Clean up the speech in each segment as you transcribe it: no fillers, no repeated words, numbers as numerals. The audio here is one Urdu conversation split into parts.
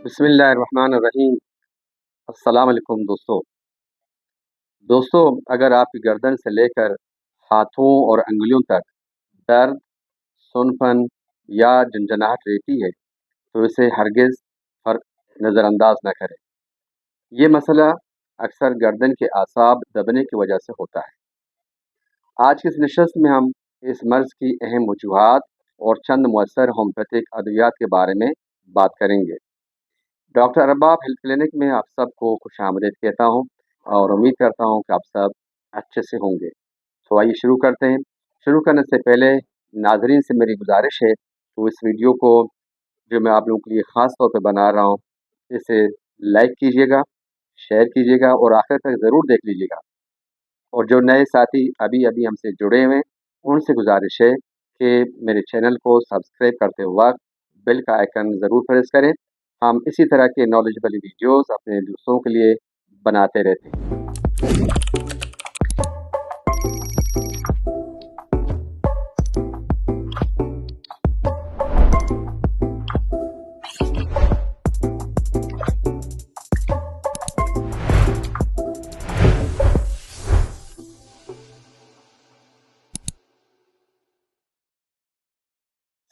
بسم اللہ الرحمن الرحیم۔ السلام علیکم دوستوں، اگر آپ کی گردن سے لے کر ہاتھوں اور انگلیوں تک درد، سنپن یا جھنجھناہٹ رہتی ہے تو اسے ہرگز نظر انداز نہ کریں۔ یہ مسئلہ اکثر گردن کے اعصاب دبنے کی وجہ سے ہوتا ہے۔ آج کی اس نشست میں ہم اس مرض کی اہم وجوہات اور چند مؤثر ہومیوپیتھک ادویات کے بارے میں بات کریں گے۔ ڈاکٹر ارباب ہیلتھ کلینک میں آپ سب کو خوش آمدید کہتا ہوں اور امید کرتا ہوں کہ آپ سب اچھے سے ہوں گے۔ تو آئیے شروع کرتے ہیں۔ شروع کرنے سے پہلے ناظرین سے میری گزارش ہے تو اس ویڈیو کو جو میں آپ لوگوں کے لیے خاص طور پہ بنا رہا ہوں اسے لائک کیجیے گا، شیئر کیجیے گا اور آخر تک ضرور دیکھ لیجیے گا۔ اور جو نئے ساتھی ابھی ہم سے جڑے ہوئے ہیں ان سے گزارش ہے کہ میرے چینل کو سبسکرائب کرتے وقت بیل کا آئیکن ضرور پریس کریں۔ ہم اسی طرح کے نالجبل ویڈیوز اپنے دوستوں کے لیے بناتے رہتے ہیں۔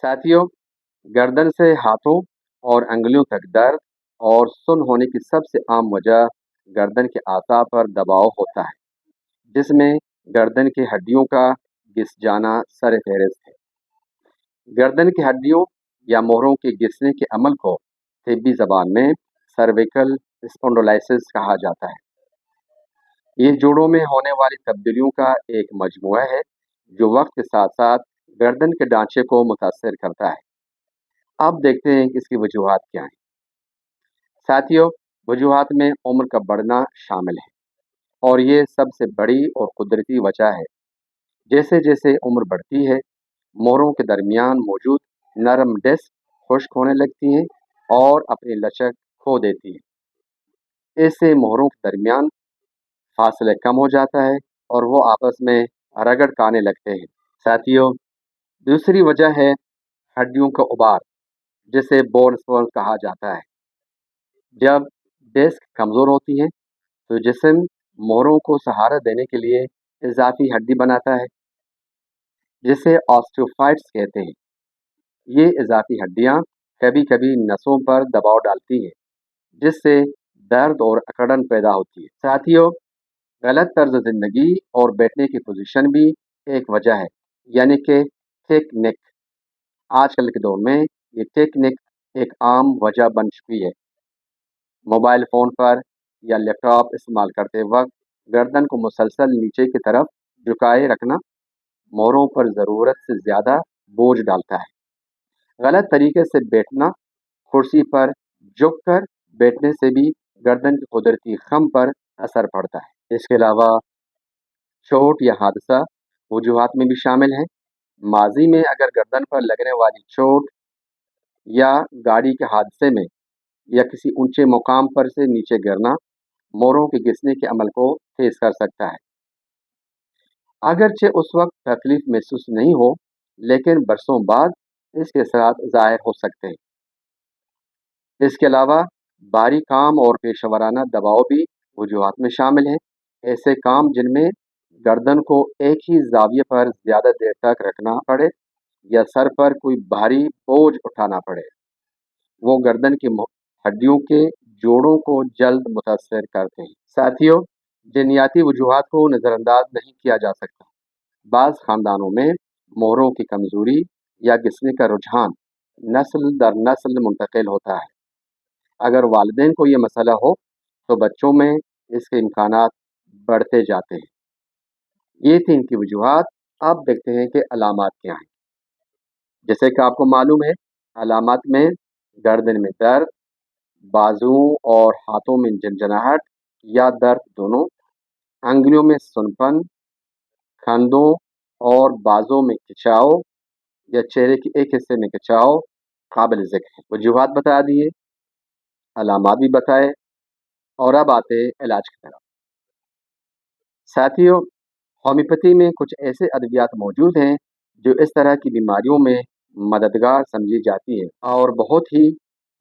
ساتھیوں، گردن سے ہاتھوں اور انگلیوں تک درد اور سن ہونے کی سب سے عام وجہ گردن کے اعصاب پر دباؤ ہوتا ہے، جس میں گردن کی ہڈیوں کا گھس جانا سر فہرست ہے۔ گردن کی ہڈیوں یا موہروں کے گھسنے کے عمل کو طبی زبان میں سرویکل اسپونڈولائسس کہا جاتا ہے۔ یہ جوڑوں میں ہونے والی تبدیلیوں کا ایک مجموعہ ہے جو وقت کے ساتھ ساتھ گردن کے ڈھانچے کو متاثر کرتا ہے۔ اب دیکھتے ہیں کہ اس کی وجوہات کیا ہیں۔ ساتھیوں، وجوہات میں عمر کا بڑھنا شامل ہے اور یہ سب سے بڑی اور قدرتی وجہ ہے۔ جیسے جیسے عمر بڑھتی ہے، موہروں کے درمیان موجود نرم ڈسک خشک ہونے لگتی ہیں اور اپنی لچک کھو دیتی ہیں۔ اس سے موہروں کے درمیان فاصلہ کم ہو جاتا ہے اور وہ آپس میں رگڑ کھانے لگتے ہیں۔ ساتھیوں، دوسری وجہ ہے ہڈیوں کا ابار، جسے بون اسپور کہا جاتا ہے۔ جب ڈسک کمزور ہوتی ہے تو جسم موہروں کو سہارا دینے کے لیے اضافی ہڈی بناتا ہے جسے آسٹیوفائٹس کہتے ہیں۔ یہ اضافی ہڈیاں کبھی کبھی نسوں پر دباؤ ڈالتی ہیں جس سے درد اور اکڑن پیدا ہوتی ہے۔ ساتھیوں، غلط طرز زندگی اور بیٹھنے کی پوزیشن بھی ایک وجہ ہے، یعنی کہ تھک نیک۔ آج کل کے دور میں یہ تھک نیک ایک عام وجہ بن چکی ہے۔ موبائل فون پر یا لیپ ٹاپ استعمال کرتے وقت گردن کو مسلسل نیچے کی طرف جھکائے رکھنا موہروں پر ضرورت سے زیادہ بوجھ ڈالتا ہے۔ غلط طریقے سے بیٹھنا، کرسی پر جھک کر بیٹھنے سے بھی گردن کی قدرتی خم پر اثر پڑتا ہے۔ اس کے علاوہ چوٹ یا حادثہ وجوہات میں بھی شامل ہیں۔ ماضی میں اگر گردن پر لگنے والی چوٹ یا گاڑی کے حادثے میں یا کسی اونچے مقام پر سے نیچے گرنا موہروں کے گھسنے کے عمل کو تیز کر سکتا ہے۔ اگرچہ اس وقت تکلیف محسوس نہیں ہو، لیکن برسوں بعد اس کے اثرات ظاہر ہو سکتے ہیں۔ اس کے علاوہ بھاری کام اور پیشہ ورانہ دباؤ بھی وجوہات میں شامل ہیں۔ ایسے کام جن میں گردن کو ایک ہی زاویے پر زیادہ دیر تک رکھنا پڑے یا سر پر کوئی بھاری بوجھ اٹھانا پڑے، وہ گردن کی ہڈیوں کے جوڑوں کو جلد متاثر کرتے ہیں۔ ساتھیوں، جینیاتی وجوہات کو نظر انداز نہیں کیا جا سکتا۔ بعض خاندانوں میں موہروں کی کمزوری یا گھسنے کا رجحان نسل در نسل منتقل ہوتا ہے۔ اگر والدین کو یہ مسئلہ ہو تو بچوں میں اس کے امکانات بڑھتے جاتے ہیں۔ یہ تھی ان کی وجوہات۔ اب دیکھتے ہیں کہ علامات کیا ہیں۔ جیسے کہ آپ کو معلوم ہے، علامات میں گردن میں درد، بازوؤں اور ہاتھوں میں جھنجھناہٹ یا درد دونوں، انگلیوں میں سنپن، کندھوں اور بازوں میں کھچاؤ یا چہرے کے ایک حصے میں کھچاؤ قابل ذکر ہے۔ وجوہات بتا دیے، علامات بھی بتائے، اور اب آتے علاج کی طرف۔ ساتھیوں، ہومیوپیتھی میں کچھ ایسے ادویات موجود ہیں جو اس طرح کی بیماریوں میں مددگار سمجھی جاتی ہیں اور بہت ہی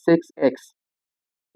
6X,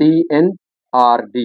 CNRD,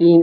3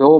2